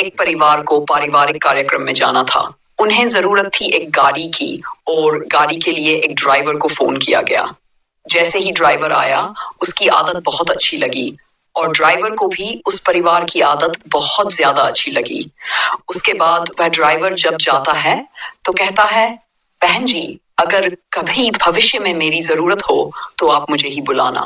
एक परिवार को पारिवारिक कार्यक्रम में जाना था। उन्हें जरूरत थी एक गाड़ी की और गाड़ी के लिए एक ड्राइवर को फोन किया गया। जैसे ही ड्राइवर आया, उसकी आदत बहुत अच्छी लगी और ड्राइवर को भी उस परिवार की आदत बहुत ज्यादा अच्छी लगी। उसके बाद वह ड्राइवर जब जाता है तो कहता है, बहन जी, अगर कभी भविष्य में मेरी जरूरत हो तो आप मुझे ही बुलाना।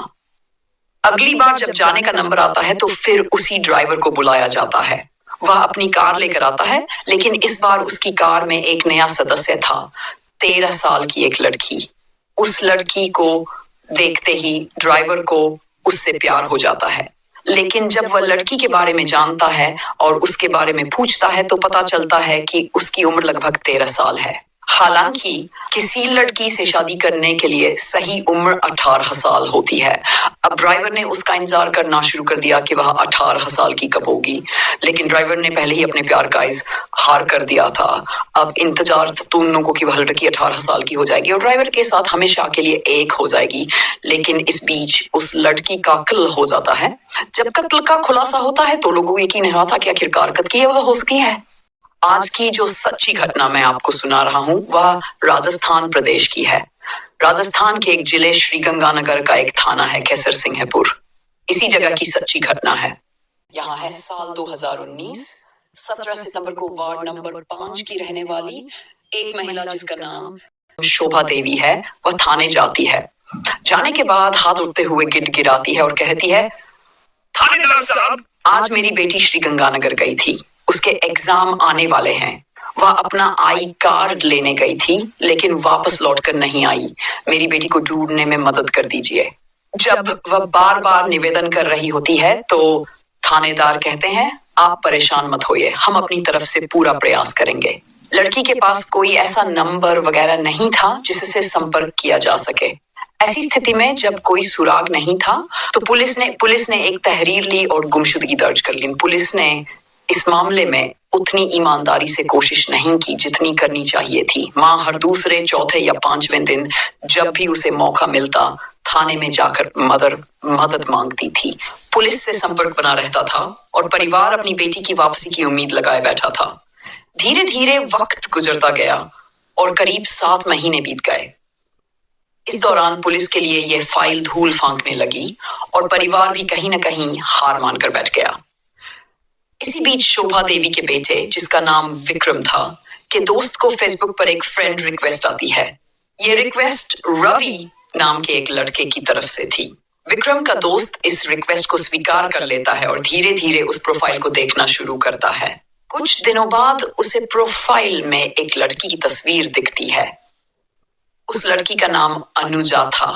अगली बार जब जाने का नंबर आता है तो फिर उसी ड्राइवर को बुलाया जाता है। वह अपनी कार लेकर आता है, लेकिन इस बार उसकी कार में एक नया सदस्य था, 13 साल की एक लड़की। उस लड़की को देखते ही ड्राइवर को उससे प्यार हो जाता है, लेकिन जब वह लड़की के बारे में जानता है और उसके बारे में पूछता है तो पता चलता है कि उसकी उम्र लगभग 13 साल है। हालांकि किसी लड़की से शादी करने के लिए सही उम्र 18 साल होती है। अब ड्राइवर ने उसका इंतजार करना शुरू कर दिया कि वह 18 साल की कब होगी, लेकिन ड्राइवर ने पहले ही अपने प्यार का इजहार कर दिया था। अब इंतजार तो उन लोगों की वह लड़की 18 साल की हो जाएगी और ड्राइवर के साथ हमेशा के लिए एक हो जाएगी। लेकिन इस बीच उस लड़की का कत्ल हो जाता है। जब कत्ल का खुलासा होता है तो लोगों को यकीन नहीं रहा था कि आखिरकार कत्ल वह हो सकती है। आज की जो सच्ची घटना मैं आपको सुना रहा हूं वह राजस्थान प्रदेश की है। राजस्थान के एक जिले श्रीगंगानगर का एक थाना है कैसर सिंहपुर। इसी जगह की सच्ची घटना है। यहाँ है साल 2019, 17 सितंबर को वार्ड नंबर 5 की रहने वाली एक महिला जिसका नाम शोभा देवी है, वह थाने जाती है। जाने के बाद हाथ उठते हुए गिड़गिड़ाती है और कहती है, थानेदार साहब, आज मेरी बेटी श्रीगंगानगर गई थी, उसके एग्जाम आने वाले हैं। वह अपना आई कार्ड लेने गई थी, लेकिन वापस लौटकर नहीं आई। मेरी बेटी को ढूंढने में मदद कर दीजिए। जब वह बार बार निवेदन कर रही होती है तो थानेदार कहते हैं, आप परेशान मत होइए, हम अपनी तरफ से पूरा प्रयास करेंगे। लड़की के पास कोई ऐसा नंबर वगैरह नहीं था जिससे संपर्क किया जा सके। ऐसी स्थिति में जब कोई सुराग नहीं था तो पुलिस ने एक तहरीर ली और गुमशुदगी दर्ज कर ली। पुलिस ने इस मामले में उतनी ईमानदारी से कोशिश नहीं की जितनी करनी चाहिए थी। माँ हर दूसरे, चौथे या 5वें दिन जब भी उसे मौका मिलता थाने में जाकर मदद मांगती थी। पुलिस से संपर्क बना रहता था और परिवार अपनी बेटी की वापसी की उम्मीद लगाए बैठा था। धीरे धीरे वक्त गुजरता गया और करीब 7 महीने बीत गए। इस दौरान पुलिस के लिए यह फाइल धूल फांकने लगी और परिवार भी कहीं न कहीं हार मानकर बैठ गया। इसी बीच शोभा देवी के बेटे, जिसका नाम विक्रम था, के दोस्त को फेसबुक पर एक फ्रेंड रिक्वेस्ट आती है। ये रिक्वेस्ट रवि नाम के एक लड़के की तरफ से थी। विक्रम का दोस्त इस रिक्वेस्ट को स्वीकार कर लेता है और धीरे धीरे उस प्रोफाइल को देखना शुरू करता है। कुछ दिनों बाद उसे प्रोफाइल में एक लड़की की तस्वीर दिखती है। उस लड़की का नाम अनुजा था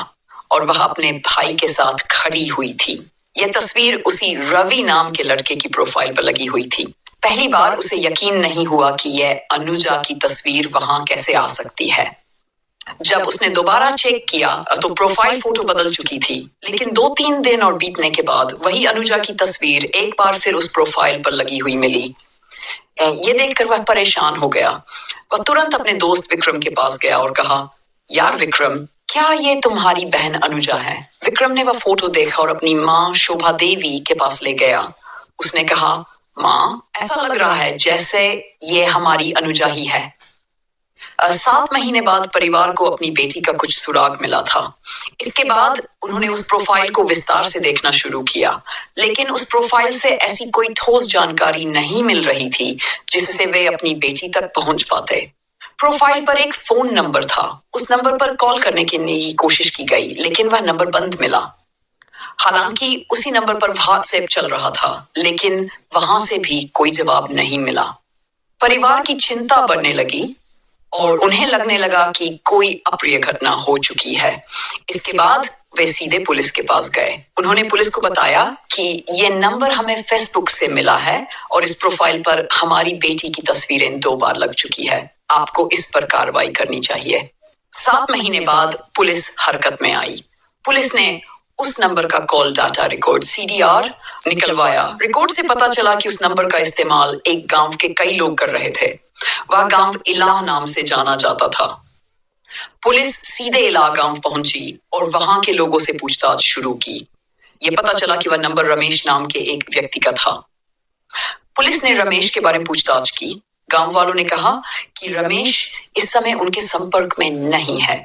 और वह अपने भाई के साथ खड़ी हुई थी। यह तस्वीर उसी रवि नाम के लड़के की प्रोफाइल पर लगी हुई थी। पहली बार उसे यकीन नहीं हुआ कि यह अनुजा की तस्वीर वहां कैसे आ सकती है। जब उसने दोबारा चेक किया तो प्रोफाइल फोटो बदल चुकी थी, लेकिन 2-3 दिन और बीतने के बाद वही अनुजा की तस्वीर एक बार फिर उस प्रोफाइल पर लगी हुई मिली। ये देखकर वह परेशान हो गया। वह तुरंत अपने दोस्त विक्रम के पास गया और कहा, यार विक्रम, क्या ये तुम्हारी बहन अनुजा है? विक्रम ने वह फोटो देखा और अपनी माँ शोभा देवी के पास ले गया। उसने कहा, माँ, ऐसा लग रहा है जैसे ये हमारी अनुजा ही है। 7 महीने बाद परिवार को अपनी बेटी का कुछ सुराग मिला था। इसके बाद उन्होंने उस प्रोफाइल को विस्तार से देखना शुरू किया, लेकिन उस प्रोफाइल से ऐसी कोई ठोस जानकारी नहीं मिल रही थी जिससे वे अपनी बेटी तक पहुंच पाते। प्रोफाइल पर एक फोन नंबर था। उस नंबर पर कॉल करने की कोशिश की गई, लेकिन वह नंबर बंद मिला। हालांकि उसी नंबर पर व्हाट्सएप चल रहा था, लेकिन वहां से भी कोई जवाब नहीं मिला। परिवार की चिंता बढ़ने लगी और उन्हें लगने लगा कि कोई अप्रिय घटना हो चुकी है। इसके बाद वे सीधे पुलिस के पास गए। उन्होंने पुलिस को बताया कि ये नंबर हमें फेसबुक से मिला है और इस प्रोफाइल पर हमारी बेटी की तस्वीरें 2 बार लग चुकी है। आपको इस पर कार्रवाई करनी चाहिए। 7 महीने बाद पुलिस हरकत में आई। पुलिस ने उस नंबर का कॉल डाटा रिकॉर्ड CDR निकलवाया। रिकॉर्ड से पता चला कि उस नंबर का इस्तेमाल एक गांव के कई लोग कर रहे थे। वह गांव इलाह नाम से जाना जाता था। पुलिस सीधे इलाह गांव पहुंची और वहां के लोगों से पूछताछ शुरू की। यह पता चला कि वह नंबर रमेश नाम के एक व्यक्ति का था। पुलिस ने रमेश के बारे में पूछताछ की। गांव वालों ने कहा कि रमेश इस समय उनके संपर्क में नहीं है।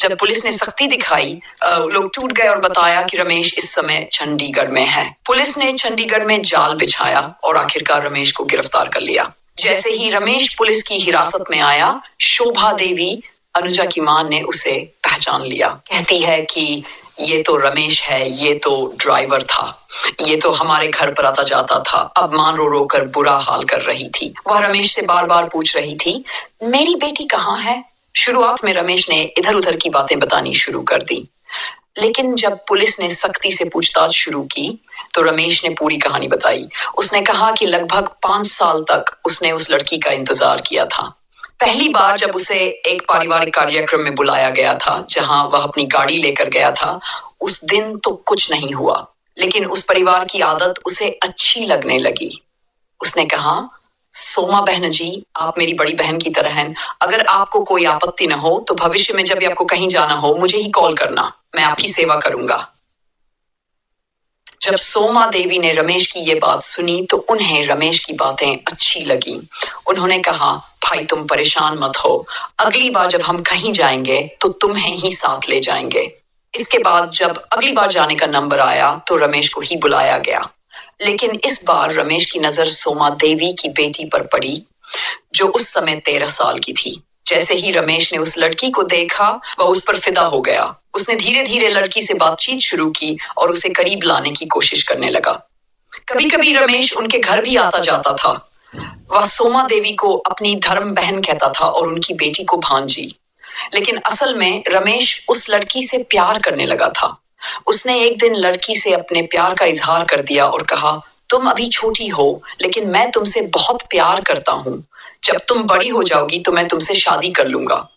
जब पुलिस ने सख्ती दिखाई, लोग टूट गए और बताया कि रमेश इस समय चंडीगढ़ में है। पुलिस ने चंडीगढ़ में जाल बिछाया और आखिरकार रमेश को गिरफ्तार कर लिया। जैसे ही रमेश पुलिस की हिरासत में आया, शोभा देवी, अनुजा की मां, ने उसे पहचान लिया। कहती है कि ये तो रमेश है, ये तो ड्राइवर था, ये तो हमारे घर पर आता जाता था। अब मां रो रो कर बुरा हाल कर रही थी। वह रमेश से बार बार पूछ रही थी, मेरी बेटी कहाँ है? शुरुआत में रमेश ने इधर उधर की बातें बतानी शुरू कर दी, लेकिन जब पुलिस ने सख्ती से पूछताछ शुरू की तो रमेश ने पूरी कहानी बताई। उसने कहा कि लगभग 5 साल तक उसने उस लड़की का इंतजार किया था। पहली बार जब उसे एक पारिवारिक कार्यक्रम में बुलाया गया था, जहां वह अपनी गाड़ी लेकर गया था, उस दिन तो कुछ नहीं हुआ, लेकिन उस परिवार की आदत उसे अच्छी लगने लगी। उसने कहा, सोमा बहन जी, आप मेरी बड़ी बहन की तरह हैं। अगर आपको कोई आपत्ति न हो तो भविष्य में जब भी आपको कहीं जाना हो, मुझे ही कॉल करना, मैं आपकी सेवा करूंगा। जब सोमा देवी ने रमेश की ये बात सुनी तो उन्हें रमेश की बातें अच्छी लगी। उन्होंने कहा, भाई तुम परेशान मत हो, अगली बार जब हम कहीं जाएंगे तो तुम्हें ही साथ ले जाएंगे। इसके बाद जब अगली बार जाने का नंबर आया तो रमेश को ही बुलाया गया, लेकिन इस बार रमेश की नजर सोमा देवी की बेटी पर पड़ी, जो उस समय 13 साल की थी। जैसे ही रमेश ने उस लड़की को देखा, वह उस पर फिदा हो गया। उसने धीरे धीरे लड़की से बातचीत शुरू की और उसे करीब लाने की कोशिश करने लगा। कभी कभी रमेश उनके घर भी आता जाता था। वह सोमा देवी को अपनी धर्म बहन कहता था और उनकी बेटी को भांजी, लेकिन असल में रमेश उस लड़की से प्यार करने लगा था। उसने एक दिन लड़की से अपने प्यार का इजहार कर दिया और कहा, तुम अभी छोटी हो, लेकिन मैं तुमसे बहुत प्यार करता हूं। जब तुम बड़ी हो जाओगी तो मैं तुमसे शादी कर लूंगा।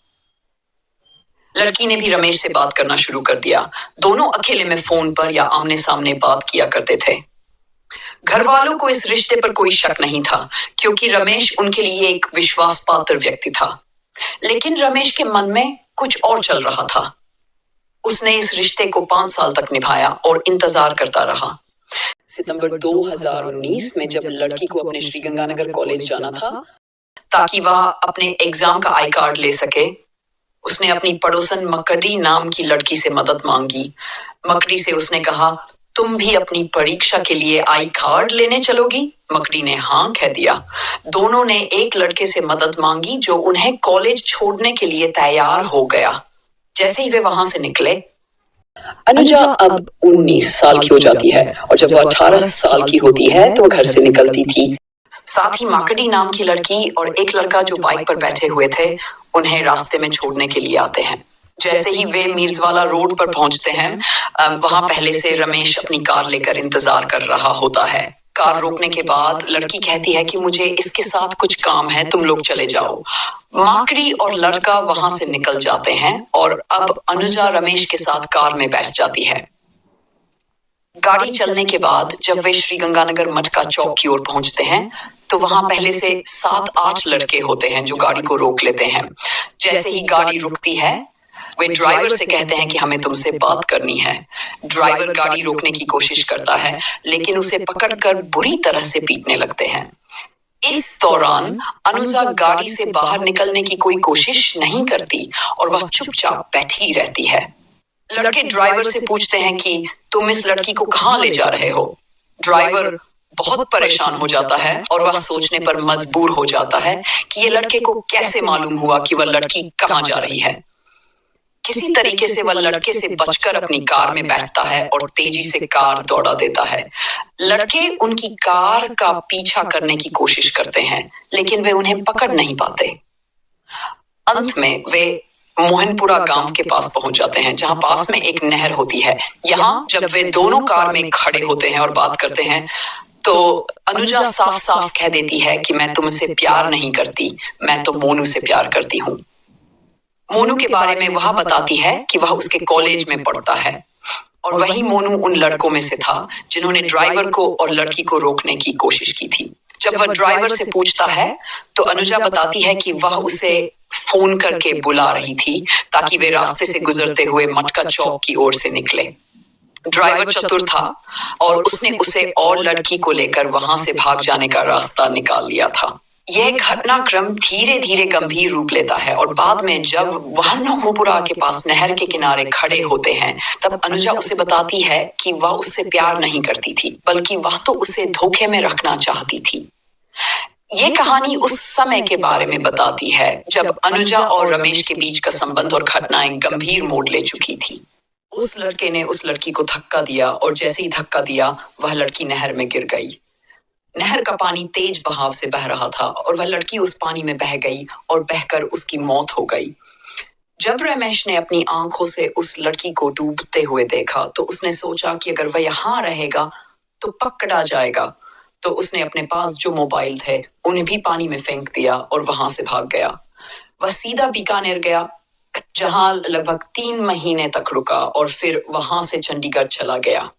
लड़की ने भी रमेश से बात करना शुरू कर दिया। दोनों अकेले में फोन पर या आमने सामने बात किया करते थे। घर वालों को इस रिश्ते पर कोई शक नहीं था, क्योंकि रमेश उनके लिए एक विश्वास पात्र व्यक्ति था। लेकिन रमेश के मन में कुछ और चल रहा था। उसने इस रिश्ते को 5 साल तक निभाया और इंतजार करता रहा। सितंबर 2019 में जब लड़की को अपने श्रीगंगानगर कॉलेज जाना था ताकि वह अपने एग्जाम का आई कार्ड ले सके, उसने अपनी पड़ोसन मकड़ी नाम की लड़की से मदद मांगी। मकड़ी से उसने कहा, तुम भी अपनी परीक्षा के लिए आई कार्ड लेने चलोगी? मकड़ी ने हाँ कह दिया। दोनों ने एक लड़के से मदद मांगी जो उन्हें कॉलेज छोड़ने के लिए तैयार हो गया। जैसे ही वे वहां से निकले, अनुजा अब 19 साल की हो जाती है और जब वह 18 साल की होती है तो वह घर से निकलती थी। साथ ही माकड़ी नाम की लड़की और एक लड़का जो बाइक पर बैठे हुए थे, उन्हें रास्ते में छोड़ने के लिए आते हैं। जैसे ही वे मीर्जवाला रोड पर पहुंचते हैं, वहां पहले से रमेश अपनी कार लेकर इंतजार कर रहा होता है। कार रोकने के बाद लड़की कहती है कि मुझे इसके साथ कुछ काम है, तुम लोग चले जाओ। माकड़ी और लड़का वहां से निकल जाते हैं और अब अनुजा रमेश के साथ कार में बैठ जाती है। गाड़ी चलने के बाद जब वे श्रीगंगानगर मटका चौक की ओर पहुंचते हैं तो वहां पहले से 7-8 लड़के होते हैं जो गाड़ी को रोक लेते हैं। जैसे ही गाड़ी रुकती है, वे ड्राइवर से कहते हैं कि हमें तुमसे बात करनी है। ड्राइवर गाड़ी रोकने की कोशिश करता है, लेकिन उसे पकड़कर बुरी तरह से पीटने लगते हैं। इस दौरान अनुजा गाड़ी से बाहर निकलने की कोई कोशिश नहीं करती और वह चुपचाप बैठी रहती है। लड़के ड्राइवर से पूछते हैं कि तुम इस लड़की को कहाँ ले जा रहे हो? ड्राइवर बहुत परेशान हो जाता है और वह सोचने पर मजबूर हो जाता है कि ये लड़के को कैसे मालूम हुआ कि वह लड़की कहाँ जा रही है। किसी तरीके से वह लड़के से बचकर अपनी कार में बैठता है और तेजी से कार दौड़ा देता है। लड़के उनकी कार का पीछा करने की कोशिश करते हैं, लेकिन वे उन्हें पकड़ नहीं पाते। अंत में वे मोहनपुरा गांव के पास पहुंच जाते हैं, जहां पास में एक नहर होती है। यहाँ जब वे दोनों कार में खड़े होते हैं और बात करते हैं तो अनुजा साफ साफ कह देती है कि मैं तुमसे प्यार नहीं करती, मैं तो मोनू से प्यार करती हूँ। मोनू के बारे में वह बताती है कि वह उसके कॉलेज में पढ़ता है और वही मोनू उन लड़कों में से था जिन्होंने ड्राइवर को और लड़की को रोकने की कोशिश की थी। जब वह ड्राइवर से पूछता है तो अनुजा बताती है कि वह उसे फोन करके बुला रही थी ताकि वे रास्ते से गुजरते हुए मटका चौक की ओर से निकले। ड्राइवर चतुर था और उसने उसे और लड़की को लेकर वहां से भाग जाने का रास्ता निकाल लिया था। यह घटनाक्रम धीरे धीरे गंभीर रूप लेता है और बाद में जब वह नोमुपुरा के पास नहर के किनारे खड़े होते हैं, तब अनुजा उसे बताती है कि वह उससे प्यार नहीं करती थी, बल्कि वह तो उसे धोखे में रखना चाहती थी। ये कहानी उस समय के बारे में बताती है जब अनुजा और रमेश के बीच का संबंध और घटनाएं गंभीर मोड़ ले चुकी थी। उस लड़के ने उस लड़की को धक्का दिया और जैसे ही धक्का दिया, वह लड़की नहर में गिर गई। नहर का पानी तेज बहाव से बह रहा था और वह लड़की उस पानी में बह गई और बहकर उसकी मौत हो गई। जब रमेश ने अपनी आंखों से उस लड़की को डूबते हुए देखा, तो उसने सोचा कि अगर वह यहाँ रहेगा तो पकड़ा जाएगा। तो उसने अपने पास जो मोबाइल थे उन्हें भी पानी में फेंक दिया और वहां से भाग गया। वह सीधा बीकानेर गया, जहां लगभग 3 महीने तक रुका और फिर वहां से चंडीगढ़ चला गया।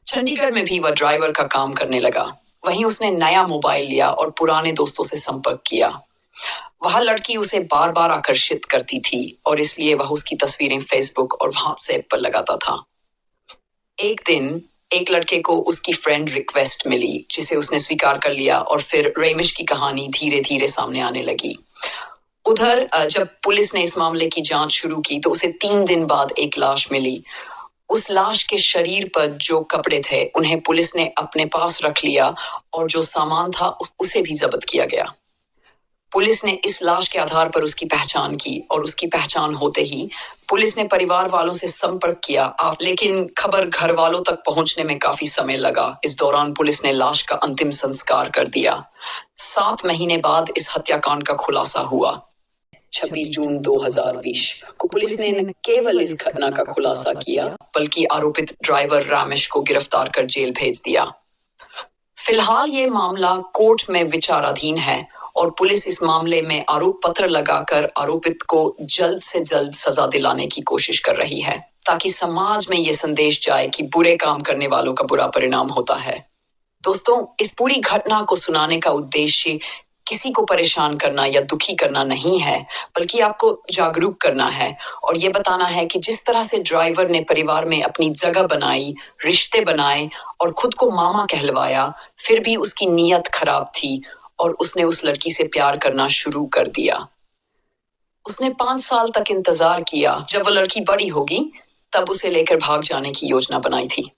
चंडीगढ़ में भी वह ड्राइवर का काम करने लगा। वहीं उसने नया मोबाइल लिया और पुराने दोस्तों से संपर्क किया। वह लड़की उसे बार बार आकर्षित करती थी और इसलिए वह उसकी तस्वीरें फेसबुक और व्हाट्सएप पर लगाता था। एक दिन एक लड़के को उसकी फ्रेंड रिक्वेस्ट मिली, जिसे उसने स्वीकार कर लिया और फिर रेमिश की कहानी धीरे धीरे सामने आने लगी। उधर जब पुलिस ने इस मामले की जांच शुरू की, तो उसे 3 दिन बाद एक लाश मिली। उस लाश के शरीर पर जो कपड़े थे उन्हें पुलिस ने अपने पास रख लिया और जो सामान था उसे भी जब्त किया गया। पुलिस ने इस लाश के आधार पर उसकी पहचान की और उसकी पहचान होते ही पुलिस ने परिवार वालों से संपर्क किया, लेकिन खबर घर वालों तक पहुंचने में काफी समय लगा। इस दौरान पुलिस ने लाश का अंतिम संस्कार कर दिया। 7 महीने बाद इस हत्याकांड का खुलासा हुआ। 26 जून 2020 को पुलिस ने न केवल इस घटना का खुलासा किया, बल्कि आरोपित ड्राइवर रमेश को गिरफ्तार कर जेल भेज दिया। फिलहाल ये मामला कोर्ट में विचाराधीन है और पुलिस इस मामले में आरोप पत्र लगाकर आरोपित को जल्द से जल्द सजा दिलाने की कोशिश कर रही है, ताकि समाज में ये संदेश जाए कि बुरे काम करने वालों का बुरा परिणाम होता है। दोस्तों, इस पूरी घटना को सुनाने का उद्देश्य किसी को परेशान करना या दुखी करना नहीं है, बल्कि आपको जागरूक करना है और ये बताना है कि जिस तरह से ड्राइवर ने परिवार में अपनी जगह बनाई, रिश्ते बनाए और खुद को मामा कहलवाया, फिर भी उसकी नीयत खराब थी और उसने उस लड़की से प्यार करना शुरू कर दिया। उसने 5 साल तक इंतजार किया। जब वो लड़की बड़ी होगी, तब उसे लेकर भाग जाने की योजना बनाई थी।